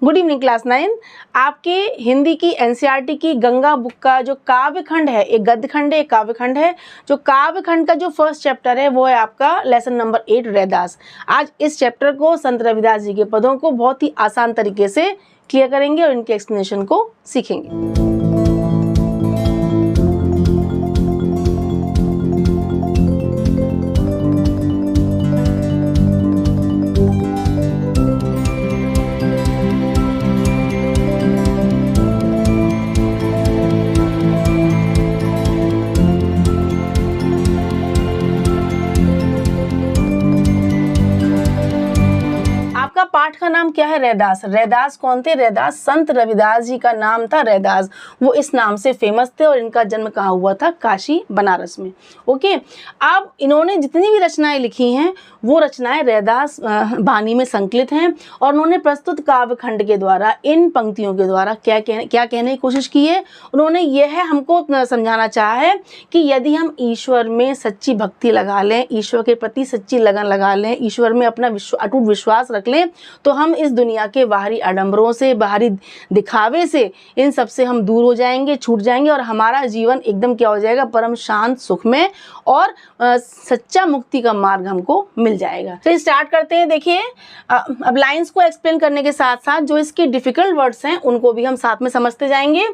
Good evening class 9। आपके हिंदी की NCERT की गंगा बुक का जो काव्य खंड है, एक गद्य खंड है, एक काव्य खंड है। जो काव्य खंड का जो फर्स्ट चैप्टर है वो है आपका लेसन नंबर 8 रैदास। आज इस चैप्टर को संत रविदास जी के पदों को बहुत ही आसान तरीके से क्लियर करेंगे और इनके एक्सप्लेनेशन को सीखेंगे। पाठ का नाम क्या है? रैदास। रैदास कौन थे? रैदास संत रविदास जी का नाम था रैदास। वो इस नाम से फेमस थे और इनका जन्म कहाँ हुआ था? काशी बनारस में। ओके, अब इन्होंने जितनी भी रचनाएं लिखी हैं वो रचनाएं रैदास बानी में संकलित हैं और उन्होंने प्रस्तुत काव्य खंड के द्वारा इन पंक्तियों के द्वारा क्या कहने की कोशिश की है? उन्होंने यह हमको समझाना चाहा है कि यदि हम ईश्वर में सच्ची भक्ति लगा लें, ईश्वर के प्रति सच्ची लगन लगा लें, ईश्वर में अपना अटूट विश्वास रख लें, तो हम इस दुनिया के बाहरी आडंबरों से, बाहरी दिखावे से, इन सब से हम दूर हो जाएंगे, छूट जाएंगे और हमारा जीवन एकदम क्या हो जाएगा? परम शांत, सुखमय और सच्चा मुक्ति का मार्ग हमको मिल जाएगा। तो स्टार्ट करते हैं। देखिए, अब लाइंस को एक्सप्लेन करने के साथ साथ जो इसके डिफिकल्ट वर्ड्स हैं उनको भी हम साथ में समझते जाएंगे।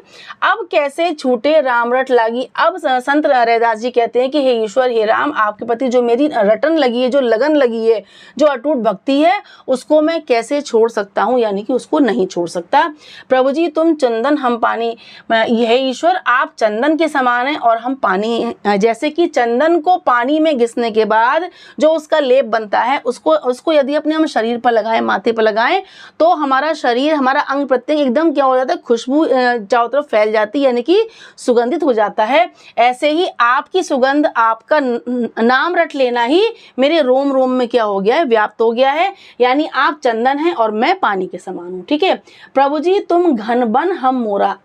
अब कैसे छूटे राम रट लागी। अब संत रैदास जी कहते हैं कि हे ईश्वर, हे राम, आपके प्रति जो मेरी रटन लगी है, जो लगन लगी है, जो अटूट भक्ति है, उसको मैं कैसे छोड़ सकता हूँ, यानी कि उसको नहीं छोड़ सकता। प्रभु जी तुम चंदन हम पानी, हे ईश्वर आप चंदन के समान हैं और हम पानी। जैसे कि चंदन को पानी में घिसने के बाद जो उसका लेप बनता है, उसको यदि अपने हम शरीर पर लगाएं, माथे पर लगाएं, तो हमारा शरीर, हमारा अंग प्रत्यंग एकदम क्या हो जाता है? खुशबू चारों तरफ फैल जाती है, यानी कि सुगंधित हो जाता है। ऐसे ही आपकी सुगंध, आपका नाम रट लेना ही मेरे रोम रोम में क्या हो गया है? व्याप्त हो गया है। यानी आप चंदन है और मैं पानी के समान हूँ। ठीक है। प्रभु जी तुम घन बन हम मोरा।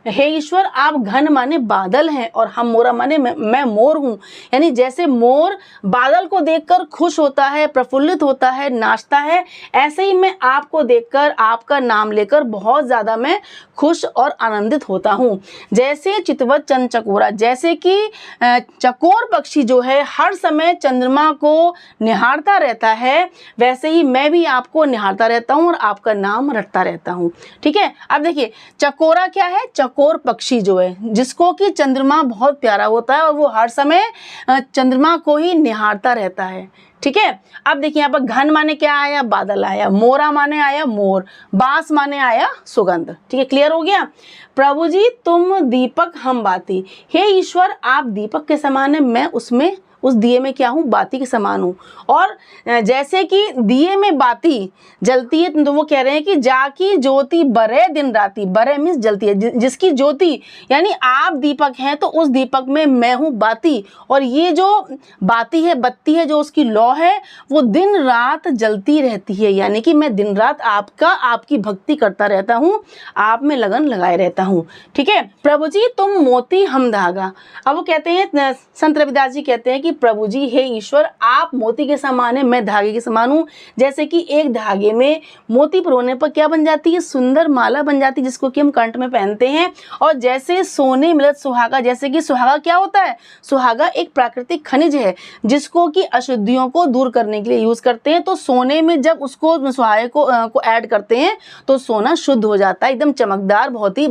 हे ईश्वर आप घन माने बादल हैं और हम मोरा माने मैं मोर हूँ। यानी जैसे मोर बादल को देखकर खुश होता है, प्रफुल्लित होता है, नाचता है, ऐसे ही मैं आपको देखकर, आपका नाम लेकर बहुत ज़्यादा मैं खुश और आनंदित होता हूँ। जैसे चितवत चंद चकोरा, जैसे कि चकोर पक्षी जो है हर समय चंद्रमा को निहारता रहता है, वैसे ही मैं भी आपको निहारता रहता हूँ और आपका नाम रटता रहता हूँ। ठीक है। अब देखिए, चकोरा क्या है? चकोर पक्षी जो है, जिसको कि चंद्रमा बहुत प्यारा होता है और वो हर समय चंद्रमा को ही निहारता रहता है। ठीक है। अब देखिए यहाँ पर घन माने क्या आया? बादल आया। मोरा माने आया मोर। बांस माने आया सुगंध। ठीक है, क्लियर हो गया। प्रभु जी तुम दीपक हम बाती। हे ईश्वर आप दीपक के समान है, मैं उसमें, उस दिए में क्या हूँ? बाती के समान हूँ। और जैसे कि दिए में बाती जलती है, तो वो कह रहे हैं कि जाकी ज्योति बरे दिन राती। बरे मीन्स जलती है, जिसकी ज्योति, यानी आप दीपक हैं तो उस दीपक में मैं हूँ बाती। और ये जो बाती है, बत्ती है, जो उसकी लौ है, वो दिन रात जलती रहती है। यानी कि मैं दिन रात आपकी भक्ति करता रहता हूँ, आप में लगन लगाए रहता हूँ। ठीक है। प्रभु जी तुम मोती हम धागा। अब वो कहते हैं, संत रविदास जी कहते हैं कि प्रभु जी हे ईश्वर आप मोती के समान है, मैं धागे के समान हूँ। जैसे कि एक धागे में मोती पिरोने पर क्या बन जाती है? सुंदर माला बन जाती है, जिसको कि हम कंठ में पहनते हैं। और जैसे सोने मिलत सुहागा, जैसे कि सुहागा क्या होता है? सुहागा एक प्राकृतिक खनिज है जिसको कि अशुद्धियों को दूर करने के लिए यूज करते हैं। तो सोने में जब उसको सुहागे को ऐड करते हैं तो सोना शुद्ध हो जाता है, एकदम चमकदार, बहुत ही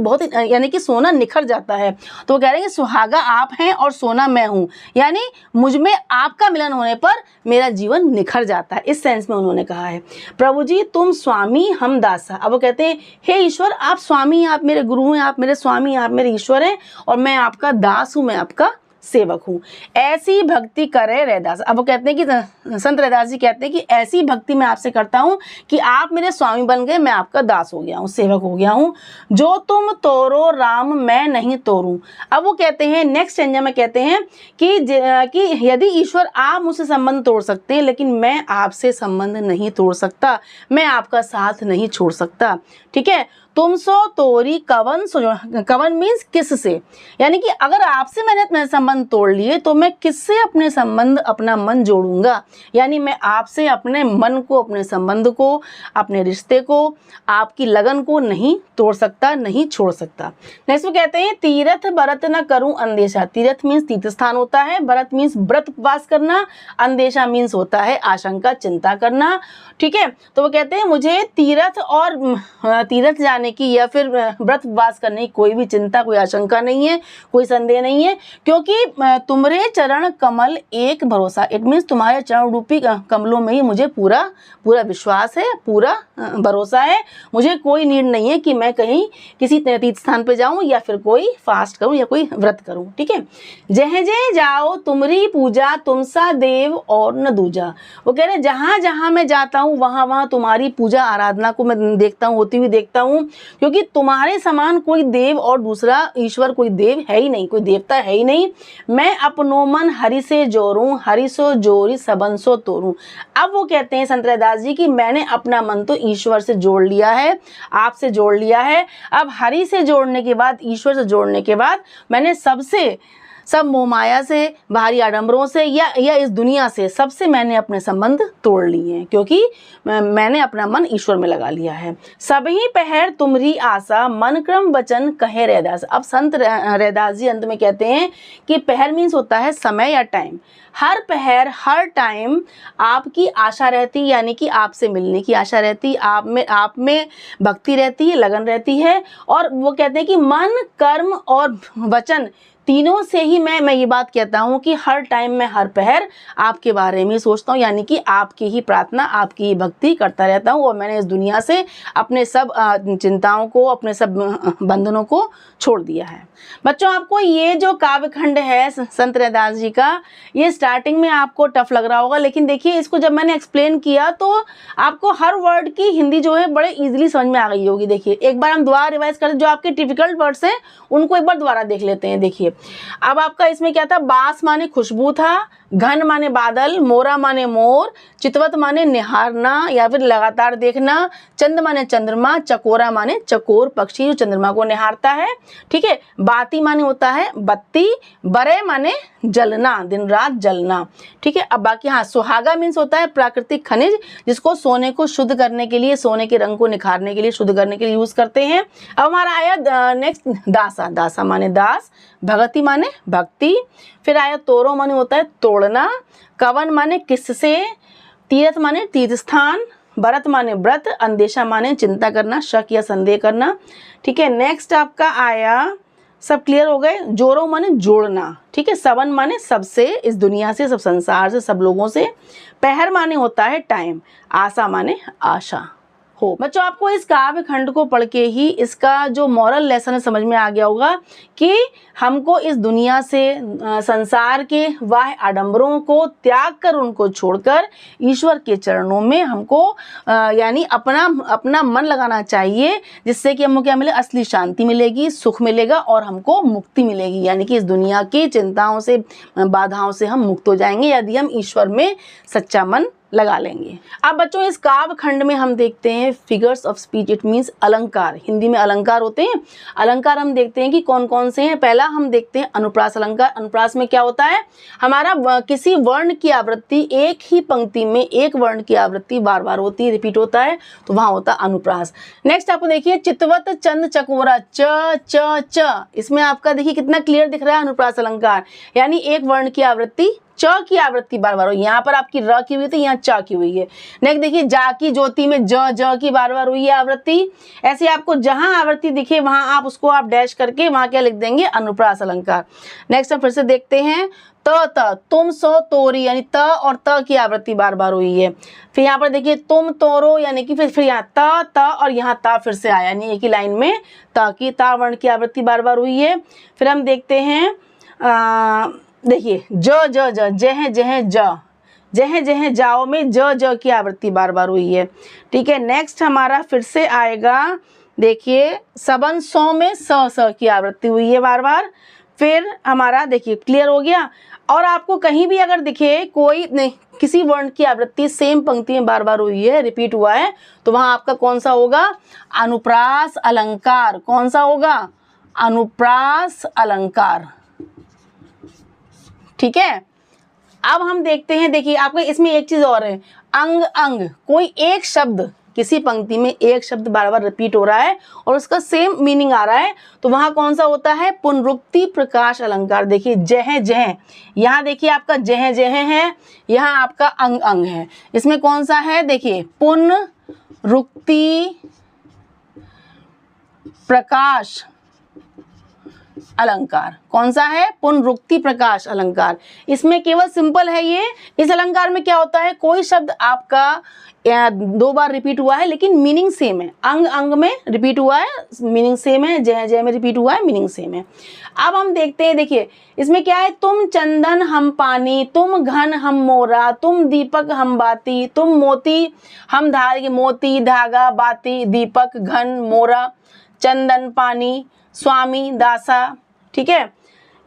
यानी कि सोना निखर जाता है। तो वो कह रहे हैं कि सुहागा आप हैं और सोना मैं हूँ, यानी मुझ में आपका मिलन होने पर मेरा जीवन निखर जाता है। इस सेंस में उन्होंने कहा है। प्रभु जी तुम स्वामी हम दासा। अब वो कहते हैं हे ईश्वर आप स्वामी, आप मेरे गुरु हैं, आप मेरे स्वामी, आप मेरे ईश्वर हैं और मैं आपका दास हूँ, मैं आपका सेवक हूँ। ऐसी भक्ति करे रैदास। अब वो कहते हैं कि संत रैदास जी कहते हैं कि ऐसी भक्ति मैं आपसे करता हूँ कि आप मेरे स्वामी बन गए, मैं आपका दास हो गया हूँ, सेवक हो गया हूँ। जो तुम तोरो राम मैं नहीं तोरूं। अब वो कहते हैं नेक्स्ट स्टेंजा में कहते हैं कि यदि ईश्वर आप मुझसे संबंध तोड़ सकते हैं, लेकिन मैं आपसे संबंध नहीं तोड़ सकता, मैं आपका साथ नहीं छोड़ सकता। ठीक है। तुम सो तोरी कवन सो, कवन मीन्स किस से, यानी कि अगर आपसे मैंने अपने संबंध तोड़ लिए तो मैं किससे अपने संबंध अपना मन जोड़ूंगा, यानी मैं आपसे अपने मन को, अपने संबंध को, अपने रिश्ते को, आपकी लगन को नहीं तोड़ सकता, नहीं छोड़ सकता। नेक्स्ट वो कहते हैं तीरथ व्रत न करूं अंदेशा। तीरथ मीन्स तीर्थ स्थान होता है, व्रत मीन्स व्रत उपवास करना, अंदेशा मीन्स होता है आशंका, चिंता करना। ठीक है, तो वो कहते हैं मुझे तीरथ और तीरथ जाने की या फिर व्रत उपवास करने की कोई भी चिंता, कोई आशंका नहीं है, कोई संदेह नहीं है, क्योंकि तुम्हारे चरण कमल एक भरोसा। इट मीन्स तुम्हारे चरण रूपी कमलों में ही मुझे पूरा पूरा विश्वास है, पूरा भरोसा है। मुझे कोई नीड नहीं है कि मैं कहीं किसी तीर्थ स्थान पे जाऊं या फिर कोई फास्ट करूं या कोई व्रत करूं। ठीक है, जह जह जाओ तुमरी पूजा, तुमसा देव और न दूजा। वो कह रहे जहाँ जहाँ मैं जाता हूँ वहाँ वहाँ तुम्हारी पूजा आराधना को मैं देखता हूँ, होती हुई देखता हूँ, क्योंकि तुम्हारे समान कोई देव और दूसरा ईश्वर, कोई देव है ही नहीं, कोई देवता है ही नहीं। मैं अपनो मन हरि से जोरूं, हरि सो जोरी सबन सो तोरूं। अब वो कहते हैं संत रैदास जी कि मैंने अपना मन तो ईश्वर से जोड़ लिया है, आपसे जोड़ लिया है। अब हरि से जोड़ने के बाद, ईश्वर से जोड़ने के बाद मैंने सब मोह माया से, बाहरी आडंबरों से या इस दुनिया से, सबसे मैंने अपने संबंध तोड़ लिए हैं, क्योंकि मैंने अपना मन ईश्वर में लगा लिया है। सभी पहर तुमरी आशा, मन क्रम वचन कहे रैदास। अब संत रैदास जी अंत में कहते हैं कि पहर मीन्स होता है समय या टाइम। हर पहर, हर टाइम आपकी आशा रहती, यानी कि आपसे मिलने की आशा रहती, आप में भक्ति रहती है, लगन रहती है। और वो कहते हैं कि मन, कर्म और वचन तीनों से ही मैं ये बात कहता हूँ कि हर टाइम मैं हर पहर आपके बारे में सोचता हूँ, यानी कि आपकी ही प्रार्थना, आपकी ही भक्ति करता रहता हूँ। और मैंने इस दुनिया से अपने सब चिंताओं को, अपने सब बंधनों को छोड़ दिया है। बच्चों, आपको ये जो काव्य खंड है संत रैदास जी का, ये स्टार्टिंग में आपको टफ लग रहा होगा, लेकिन देखिए इसको जब मैंने एक्सप्लेन किया तो आपको हर वर्ड की हिंदी जो है बड़े इजीली समझ में आ गई होगी। देखिए एक बार हम दोबारा रिवाइज करते, जो आपके डिफिकल्ट वर्ड्स हैं उनको एक बार दोबारा देख लेते हैं। देखिए अब आपका इसमें क्या था, बास माने खुशबू था, घन माने बादल, मोरा माने मोर, चितवत माने निहारना या फिर लगातार देखना, चंद माने चंद्रमा, चकोरा माने चकोर पक्षी जो चंद्रमा को निहारता है। ठीक है, बाती माने होता है बत्ती, बरे माने जलना, दिन रात जलना। ठीक है, अब बाकी हाँ, सुहागा मीन्स होता है प्राकृतिक खनिज, जिसको सोने को शुद्ध करने के लिए, सोने के रंग को निखारने के लिए, शुद्ध करने के लिए यूज करते हैं। अब हमारा आया नेक्स्ट दासा। दासा माने दास, भगति माने भक्ति, फिर आया तोरो माने होता है तोड़ना, कवन माने किससे, तीर्थ माने तीर्थ स्थान, व्रत माने व्रत, अंदेशा माने चिंता करना, शक या संदेह करना। ठीक है, नेक्स्ट आपका आया, सब क्लियर हो गए, जोरो माने जोड़ना। ठीक है, सबन माने सबसे, इस दुनिया से, सब संसार से, सब लोगों से, पहर माने होता है टाइम, आशा माने आशा हो। बच्चों, आपको इस काव्य खंड को पढ़ के ही इसका जो मॉरल लेसन है समझ में आ गया होगा कि हमको इस दुनिया से, संसार के वाह आडंबरों को त्याग कर, उनको छोड़कर ईश्वर के चरणों में हमको यानी अपना मन लगाना चाहिए, जिससे कि हमको क्या मिले, असली शांति मिलेगी, सुख मिलेगा और हमको मुक्ति मिलेगी। यानी कि इस दुनिया की चिंताओं से, बाधाओं से हम मुक्त हो जाएंगे यदि हम ईश्वर में सच्चा मन लगा लेंगे। अब बच्चों, इस काव्य खंड में हम देखते हैं figures of speech, it means अलंकार। हिंदी में अलंकार होते हैं। अलंकार हम देखते हैं कि कौन कौन से हैं। पहला हम देखते हैं अनुप्रास अलंकार। अनुप्रास में क्या होता है, हमारा किसी वर्ण की आवृत्ति, एक ही पंक्ति में एक वर्ण की आवृत्ति बार बार होती है, रिपीट होता है, तो वहां होता है अनुप्रास। नेक्स्ट आपको देखिए चितवत चंद चकोरा, च च च, इसमें आपका देखिए कितना क्लियर दिख रहा है अनुप्रास अलंकार, यानी एक वर्ण की आवृत्ति, च की आवृत्ति बार बार हो। यहाँ पर आपकी र की हुई थी, यहाँ च की हुई है। नेक्स्ट देखिए जा की ज्योति में ज की बार बार हुई है आवृत्ति। ऐसे आपको जहां आवृत्ति दिखे वहां आप उसको आप डैश करके वहां क्या लिख देंगे, अनुप्रास अलंकार। नेक्स्ट हम फिर से देखते हैं त, तुम सो तोरी, यानी त और त की आवृत्ति बार बार हुई है। फिर यहाँ पर देखिए तुम तोरो, यानी कि फिर यहाँ त और यहाँ ता फिर से आया, यानी एक ही लाइन में त की, ता वर्ण की आवृत्ति बार बार हुई है। फिर हम देखते हैं देखिए ज जह जह जाओ में ज की आवृत्ति बार बार हुई है। ठीक है, नेक्स्ट हमारा फिर से आएगा, देखिए सबन सौ में स की आवृत्ति हुई है बार बार। फिर हमारा देखिए क्लियर हो गया। और आपको कहीं भी अगर दिखे कोई नहीं, किसी वर्ण की आवृत्ति सेम पंक्ति में बार बार हुई है, रिपीट हुआ है, तो वहां आपका कौन सा होगा, अनुप्रास अलंकार। कौन सा होगा, अनुप्रास अलंकार। ठीक है, अब हम देखते हैं, देखिए आपको इसमें एक चीज और है, अंग अंग, कोई एक शब्द, किसी पंक्ति में एक शब्द बार बार रिपीट हो रहा है और उसका सेम मीनिंग आ रहा है, तो वहां कौन सा होता है, पुनरुक्ति प्रकाश अलंकार। देखिए जह जह, यहाँ देखिए आपका जह जह है, यहाँ आपका अंग अंग है, इसमें कौन सा है, देखिए पुनरुक्ति प्रकाश अलंकार। कौन सा है, पुनरुक्ति प्रकाश अलंकार। इसमें केवल सिंपल है ये, इस अलंकार में क्या होता है, कोई शब्द आपका 2 बार रिपीट हुआ है लेकिन मीनिंग सेम है, अंग अंग में रिपीट हुआ है, मीनिंग सेम है, जय जय में रिपीट हुआ है, मीनिंग सेम है। अब हम देखते हैं, देखिए इसमें क्या है, तुम चंदन हम पानी, तुम घन हम मोरा, तुम दीपक हम बाती, तुम मोती हम धागे, मोती धागा बाती दीपक घन मोरा चंदन पानी स्वामी दासा। ठीक है,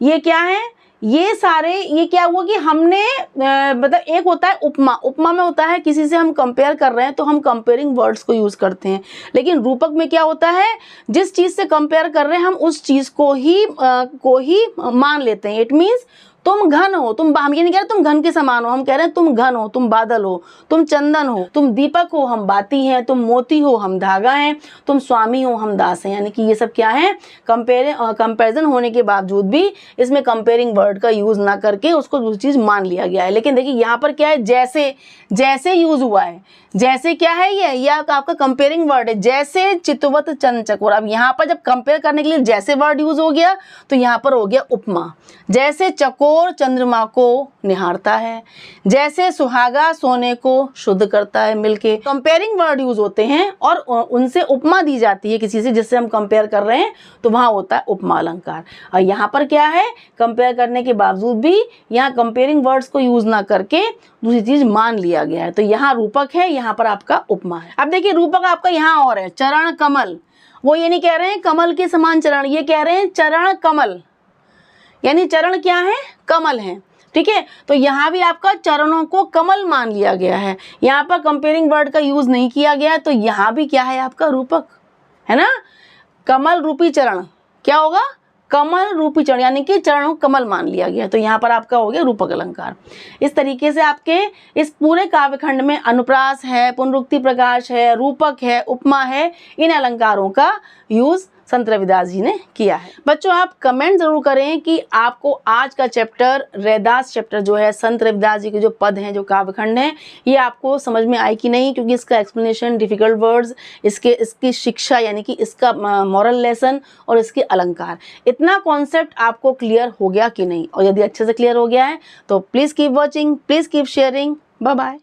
ये क्या है, ये सारे, ये क्या हुआ कि हमने मतलब एक होता है उपमा, उपमा में होता है किसी से हम कंपेयर कर रहे हैं तो हम कंपेयरिंग वर्ड्स को यूज करते हैं, लेकिन रूपक में क्या होता है, जिस चीज से कंपेयर कर रहे हैं हम उस चीज को ही मान लेते हैं। इट मीन्स तुम घन हो, हम ये नहीं कह रहे तुम घन के समान हो, हम कह रहे हैं तुम घन हो, तुम बादल हो, तुम चंदन हो, तुम दीपक हो, हम बाती हैं, तुम मोती हो, हम धागा हैं, तुम स्वामी हो, हम दास हैं। यानी कि ये सब क्या है, कंपेरिजन होने के बावजूद भी इसमें कंपेयरिंग वर्ड का यूज ना करके उसको दूसरी चीज मान लिया गया है। लेकिन देखिए यहाँ पर क्या है, जैसे जैसे यूज हुआ है, जैसे क्या है, ये आपका कंपेयरिंग वर्ड है, जैसे चितवत चंद चकोर। अब यहाँ पर जब कंपेयर करने के लिए जैसे वर्ड यूज हो गया तो यहाँ पर हो गया उपमा। जैसे चकोर चंद्रमा को निहारता है, जैसे सुहागा सोने को शुद्ध करता है। मिलके कंपेयरिंग वर्ड यूज होते हैं और उनसे उपमा दी जाती है किसी से जिससे हम कंपेयर कर रहे हैं, तो वहां होता है उपमा अलंकार। और यहाँ पर क्या है, कंपेयर करने के बावजूद भी यहाँ कंपेयरिंग वर्ड्स को यूज ना करके दूसरी चीज मान लिया गया है, तो यहाँ रूपक है, यहाँ पर आपका उपमा है। अब देखिए रूपक आपका यहाँ और है, चरण कमल। वो ये नहीं कह रहे हैं कमल के समान चरण, ये कह रहे हैं चरण कमल, यानी चरण क्या है, कमल है। ठीक है, तो यहाँ भी आपका चरणों को कमल मान लिया गया है, यहाँ पर कंपेयरिंग वर्ड का यूज नहीं किया गया, तो यहाँ भी क्या है आपका रूपक है ना। कमल रूपी चरण क्या होगा, कमल रूपी चरण, यानी कि चरणों कमल मान लिया गया, तो यहाँ पर आपका हो गया रूपक अलंकार। इस तरीके से आपके इस पूरे काव्यखंड में अनुप्रास है, पुनरुक्ति प्रकाश है, रूपक है, उपमा है, इन अलंकारों का यूज संत रविदास जी ने किया है। बच्चों आप कमेंट जरूर करें कि आपको आज का चैप्टर, रैदास चैप्टर जो है, संत रविदास जी के जो पद हैं, जो काव्यखंड हैं, ये आपको समझ में आई कि नहीं, क्योंकि इसका एक्सप्लेनेशन, डिफिकल्ट वर्ड्स, इसकी शिक्षा यानी कि इसका मॉरल लेसन और इसके अलंकार, इतना कॉन्सेप्ट आपको क्लियर हो गया कि नहीं। और यदि अच्छे से क्लियर हो गया है तो please keep watching, please keep sharing. Bye bye.